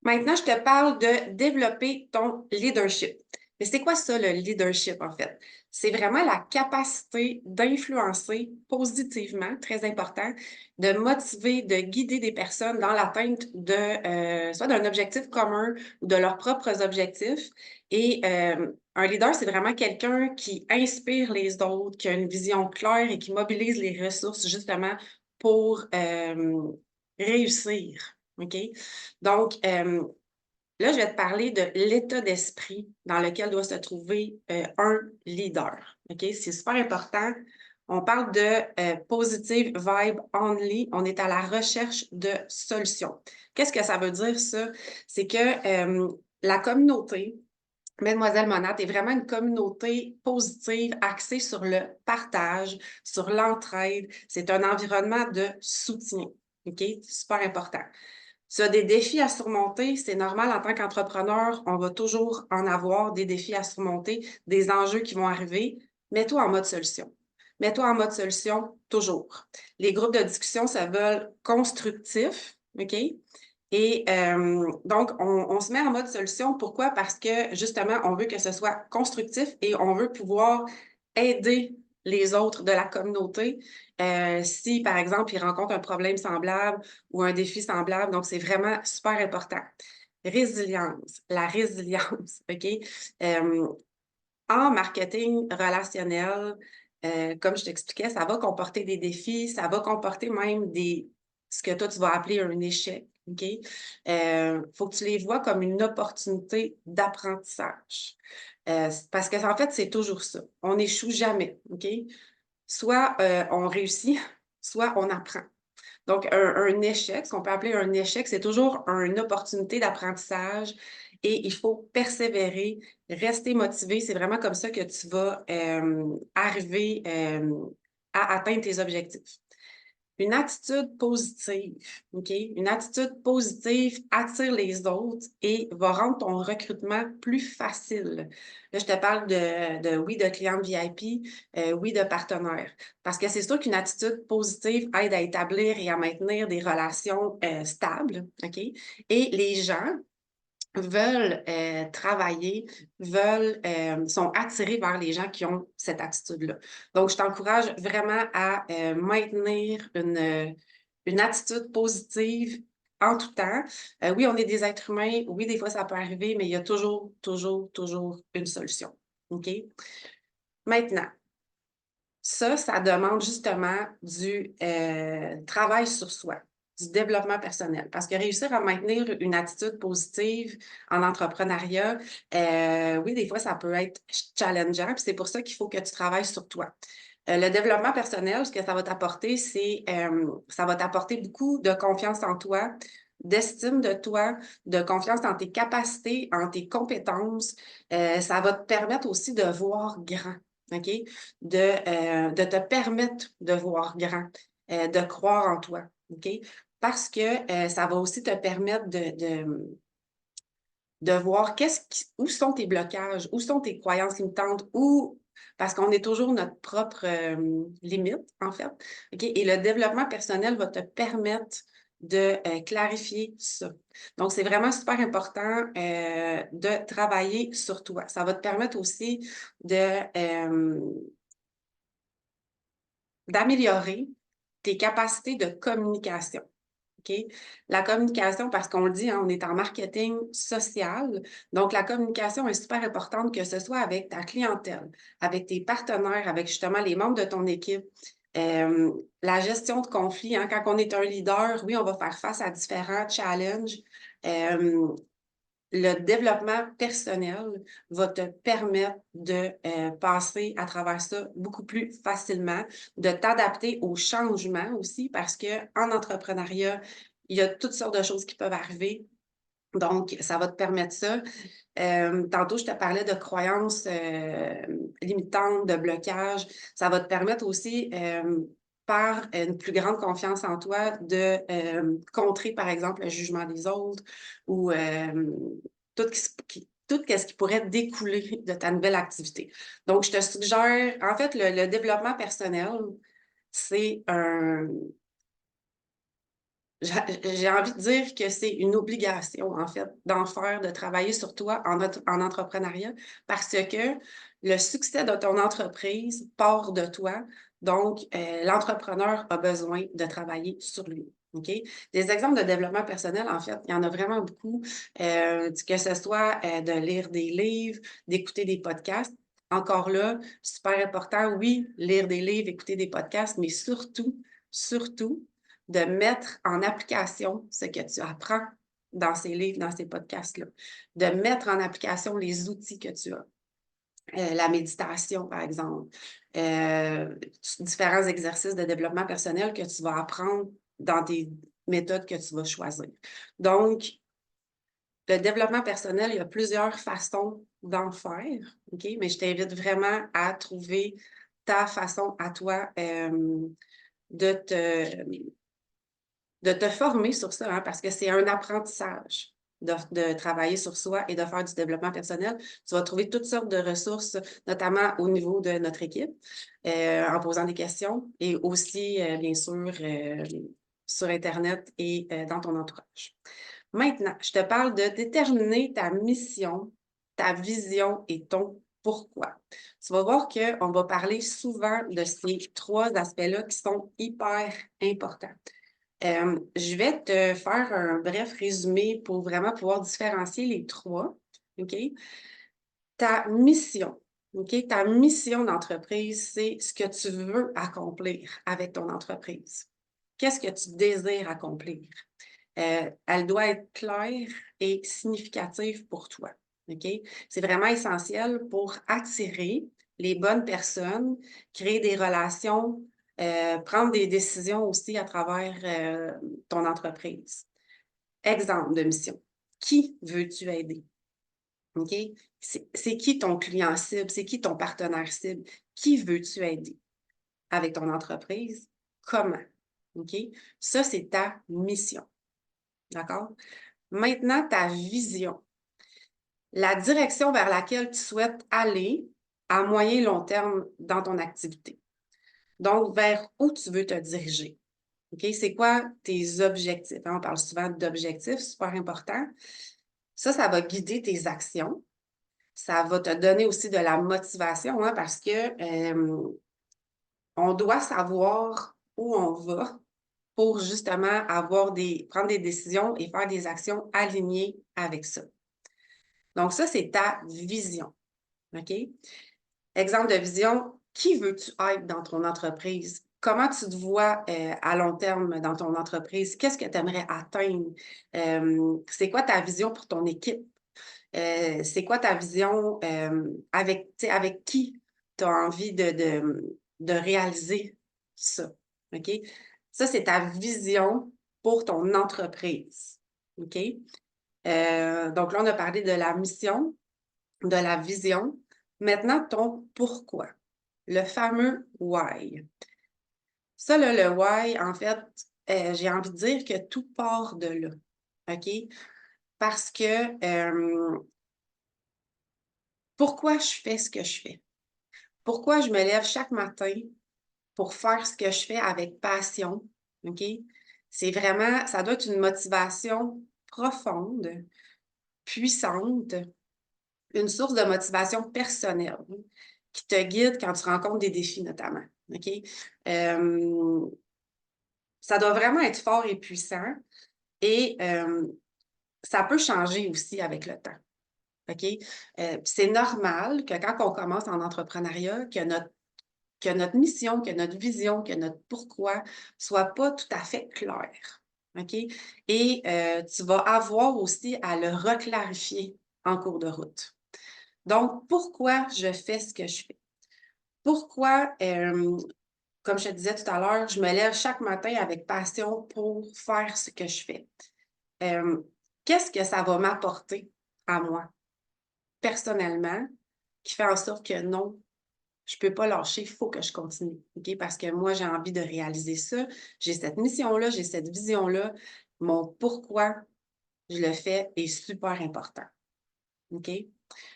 Maintenant, je te parle de développer ton leadership. Mais c'est quoi ça, le leadership, en fait? C'est vraiment la capacité d'influencer positivement, très important, de motiver, de guider des personnes dans l'atteinte de soit d'un objectif commun ou de leurs propres objectifs. Et un leader, c'est vraiment quelqu'un qui inspire les autres, qui a une vision claire et qui mobilise les ressources justement pour réussir. OK? Donc, là, je vais te parler de l'état d'esprit dans lequel doit se trouver un leader. OK? C'est super important. On parle de positive vibe only. On est à la recherche de solutions. Qu'est-ce que ça veut dire, ça? C'est que la communauté, Mademoiselle Monat est vraiment une communauté positive axée sur le partage, sur l'entraide. C'est un environnement de soutien. OK? C'est super important. Tu as des défis à surmonter, c'est normal en tant qu'entrepreneur, on va toujours en avoir des défis à surmonter, des enjeux qui vont arriver. Mets-toi en mode solution. Mets-toi en mode solution toujours. Les groupes de discussion se veulent constructifs, OK? Et donc, on se met en mode solution. Pourquoi? Parce que justement, on veut que ce soit constructif et on veut pouvoir aider les autres de la communauté si, par exemple, ils rencontrent un problème semblable ou un défi semblable. Donc, c'est vraiment super important. Résilience, la résilience, OK? Euh, En marketing relationnel, comme je t'expliquais, ça va comporter des défis, ça va comporter même ce que toi, tu vas appeler un échec, OK? Faut que tu les vois comme une opportunité d'apprentissage. Parce que en fait, c'est toujours ça. On n'échoue jamais, OK? Soit, on réussit, soit on apprend. Donc, un échec, ce qu'on peut appeler un échec, c'est toujours une opportunité d'apprentissage et il faut persévérer, rester motivé. C'est vraiment comme ça que tu vas arriver à atteindre tes objectifs. Une attitude positive, OK? Une attitude positive attire les autres et va rendre ton recrutement plus facile. Là, je te parle oui, de clients VIP, oui, de partenaires. Parce que c'est sûr qu'une attitude positive aide à établir et à maintenir des relations stables, OK? Et les gens veulent travailler, sont attirés vers les gens qui ont cette attitude-là. Donc, je t'encourage vraiment à maintenir une attitude positive en tout temps. Oui, on est des êtres humains. Oui, des fois, ça peut arriver, mais il y a toujours, toujours, toujours une solution. OK? Maintenant, ça demande justement du travail sur soi, du développement personnel. Parce que réussir à maintenir une attitude positive en entrepreneuriat, oui, des fois, ça peut être challengeant. Puis c'est pour ça qu'il faut que tu travailles sur toi. Le développement personnel, ce que ça va t'apporter, ça va t'apporter beaucoup de confiance en toi, d'estime de toi, de confiance en tes capacités, en tes compétences. Ça va te permettre aussi de voir grand. OK? De te permettre de voir grand, de croire en toi, OK? Parce que ça va aussi te permettre de voir où sont tes blocages, où sont tes croyances limitantes, parce qu'on est toujours notre propre limite, en fait. OK? Et le développement personnel va te permettre de clarifier ça. Donc, c'est vraiment super important de travailler sur toi. Ça va te permettre aussi d'améliorer tes capacités de communication. OK? La communication, parce qu'on le dit, hein, on est en marketing social. Donc, la communication est super importante, que ce soit avec ta clientèle, avec tes partenaires, avec justement les membres de ton équipe. La gestion de conflits, hein, quand on est un leader, oui, on va faire face à différents challenges. Euh, le développement personnel va te permettre de passer à travers ça beaucoup plus facilement, de t'adapter aux changements aussi, parce que en entrepreneuriat, il y a toutes sortes de choses qui peuvent arriver. Donc, ça va te permettre ça. Tantôt, je te parlais de croyances limitantes, de blocage. Ça va te permettre aussi, par une plus grande confiance en toi, de contrer, par exemple, le jugement des autres ou tout ce qui pourrait découler de ta nouvelle activité. Donc, je te suggère, en fait, le développement personnel, c'est j'ai envie de dire que c'est une obligation, en fait, d'en faire, de travailler sur toi en entrepreneuriat parce que le succès de ton entreprise part de toi. Donc, l'entrepreneur a besoin de travailler sur lui. OK? Des exemples de développement personnel, en fait, il y en a vraiment beaucoup, que ce soit de lire des livres, d'écouter des podcasts. Encore là, super important, oui, lire des livres, écouter des podcasts, mais surtout, de mettre en application ce que tu apprends dans ces livres, dans ces podcasts-là, de mettre en application les outils que tu as. La méditation, par exemple, différents exercices de développement personnel que tu vas apprendre dans tes méthodes que tu vas choisir. Donc, le développement personnel, il y a plusieurs façons d'en faire, OK? Mais je t'invite vraiment à trouver ta façon à toi de te de te former sur ça, hein, parce que c'est un apprentissage de travailler sur soi et de faire du développement personnel. Tu vas trouver toutes sortes de ressources, notamment au niveau de notre équipe, en posant des questions et aussi, bien sûr, sur Internet et dans ton entourage. Maintenant, je te parle de déterminer ta mission, ta vision et ton pourquoi. Tu vas voir qu'on va parler souvent de ces trois aspects-là qui sont hyper importants. Je vais te faire un bref résumé pour vraiment pouvoir différencier les trois, OK? Ta mission, OK? Ta mission d'entreprise, c'est ce que tu veux accomplir avec ton entreprise. Qu'est-ce que tu désires accomplir? Elle doit être claire et significative pour toi, OK? C'est vraiment essentiel pour attirer les bonnes personnes, créer des relations, prendre des décisions aussi à travers, ton entreprise. Exemple de mission. Qui veux-tu aider? OK? C'est qui ton client cible? C'est qui ton partenaire cible? Qui veux-tu aider avec ton entreprise? Comment? OK? Ça, c'est ta mission. D'accord? Maintenant, ta vision. La direction vers laquelle tu souhaites aller à moyen et long terme dans ton activité. Donc, vers où tu veux te diriger. OK? C'est quoi tes objectifs? On parle souvent d'objectifs, super important. Ça va guider tes actions. Ça va te donner aussi de la motivation, hein, parce que on doit savoir où on va pour justement prendre des décisions et faire des actions alignées avec ça. Donc, ça, c'est ta vision. OK? Exemple de vision, qui veux-tu être dans ton entreprise? Comment tu te vois à long terme dans ton entreprise? Qu'est-ce que tu aimerais atteindre? C'est quoi ta vision pour ton équipe? C'est quoi ta vision avec qui tu as envie de réaliser ça? OK? Ça, c'est ta vision pour ton entreprise. OK? Donc là, on a parlé de la mission, de la vision. Maintenant, ton pourquoi, le fameux why. Ça, là, le why, en fait, j'ai envie de dire que tout part de là, OK? Parce que pourquoi je fais ce que je fais? Pourquoi je me lève chaque matin pour faire ce que je fais avec passion, OK? C'est vraiment, ça doit être une motivation profonde, puissante, une source de motivation personnelle qui te guide quand tu rencontres des défis, notamment. OK? Ça doit vraiment être fort et puissant et ça peut changer aussi avec le temps. OK? C'est normal que quand on commence en entrepreneuriat, que notre mission, que notre vision, que notre pourquoi soit pas tout à fait clair. OK? Et tu vas avoir aussi à le reclarifier en cours de route. Donc, pourquoi je fais ce que je fais? Pourquoi, comme je te disais tout à l'heure, je me lève chaque matin avec passion pour faire ce que je fais? Qu'est-ce que ça va m'apporter à moi, personnellement, qui fait en sorte que non, je peux pas lâcher, il faut que je continue, OK? Parce que moi, j'ai envie de réaliser ça. J'ai cette mission-là, j'ai cette vision-là. Mon pourquoi je le fais est super important, OK?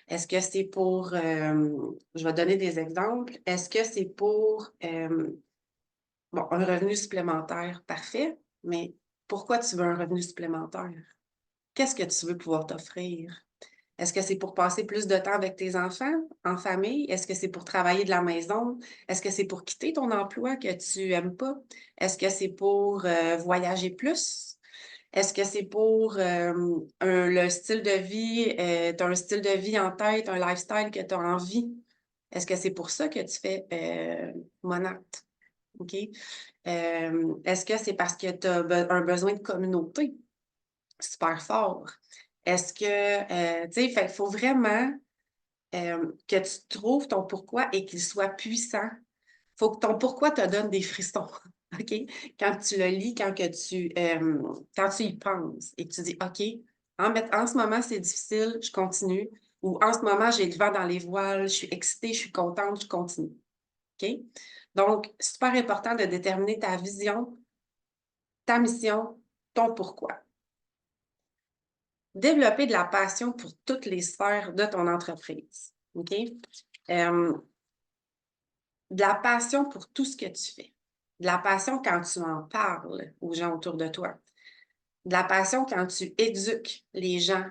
Est-ce que c'est pour, je vais donner des exemples. Est-ce que c'est pour, bon, un revenu supplémentaire? Parfait, mais Pourquoi tu veux un revenu supplémentaire? Qu'est-ce que tu veux pouvoir t'offrir? Est-ce que c'est pour passer plus de temps avec tes enfants, en famille? Est-ce que c'est pour travailler de la maison? Est-ce que c'est pour quitter ton emploi que tu aimes pas? Est-ce que c'est pour voyager plus? Est-ce que c'est pour le style de vie, tu as un style de vie en tête, un lifestyle que tu as envie? Est-ce que c'est pour ça que tu fais Monat? OK? Est-ce que c'est parce que tu as un besoin de communauté super fort? Est-ce que, tu sais, fait qu'il faut vraiment que tu trouves ton pourquoi et qu'il soit puissant. Il faut que ton pourquoi te donne des frissons, OK? Quand tu le lis, quand tu y penses et que tu dis, OK, en ce moment, c'est difficile, je continue. Ou en ce moment, j'ai le vent dans les voiles, je suis excitée, je suis contente, je continue. OK? Donc, super important de déterminer ta vision, ta mission, ton pourquoi. Développer de la passion pour toutes les sphères de ton entreprise. OK? De la passion pour tout ce que tu fais. De la passion quand tu en parles aux gens autour de toi. De la passion quand tu éduques les gens,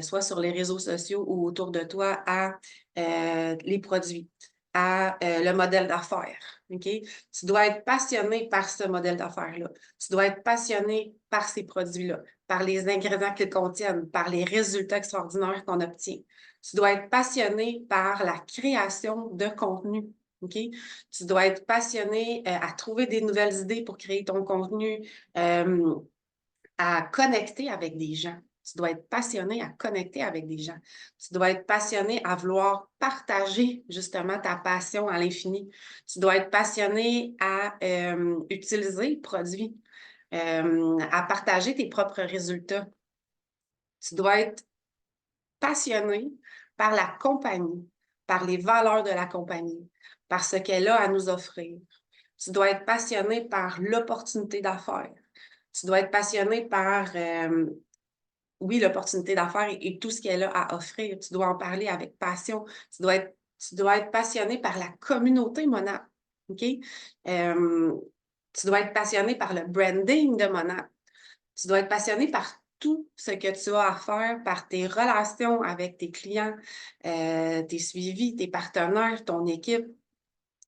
soit sur les réseaux sociaux ou autour de toi, à les produits, à le modèle d'affaires. OK? Tu dois être passionné par ce modèle d'affaires-là. Tu dois être passionné par ces produits-là, par les ingrédients qu'ils contiennent, par les résultats extraordinaires qu'on obtient. Tu dois être passionné par la création de contenu. OK? Tu dois être passionné à trouver des nouvelles idées pour créer ton contenu, à connecter avec des gens. Tu dois être passionné à connecter avec des gens. Tu dois être passionné à vouloir partager justement ta passion à l'infini. Tu dois être passionné à utiliser le produit, à partager tes propres résultats. Tu dois être passionné par la compagnie, par les valeurs de la compagnie, par ce qu'elle a à nous offrir. Tu dois être passionné par l'opportunité d'affaires. Tu dois être passionné par, oui, l'opportunité d'affaires et tout ce qu'elle a à offrir. Tu dois en parler avec passion. Tu dois être passionné par la communauté Monat. OK? Tu dois être passionné par le branding de Monat. Tu dois être passionné par tout ce que tu as à faire, par tes relations avec tes clients, tes suivis, tes partenaires, ton équipe.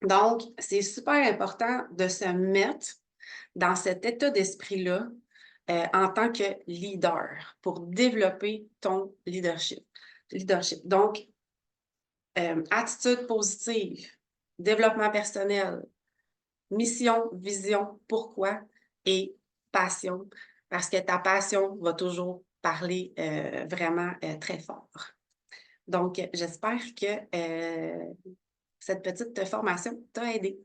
Donc, c'est super important de se mettre dans cet état d'esprit-là en tant que leader pour développer ton leadership. Donc, attitude positive, développement personnel, mission, vision, pourquoi et passion, parce que ta passion va toujours parler vraiment très fort. Donc, j'espère que cette petite formation t'a aidé.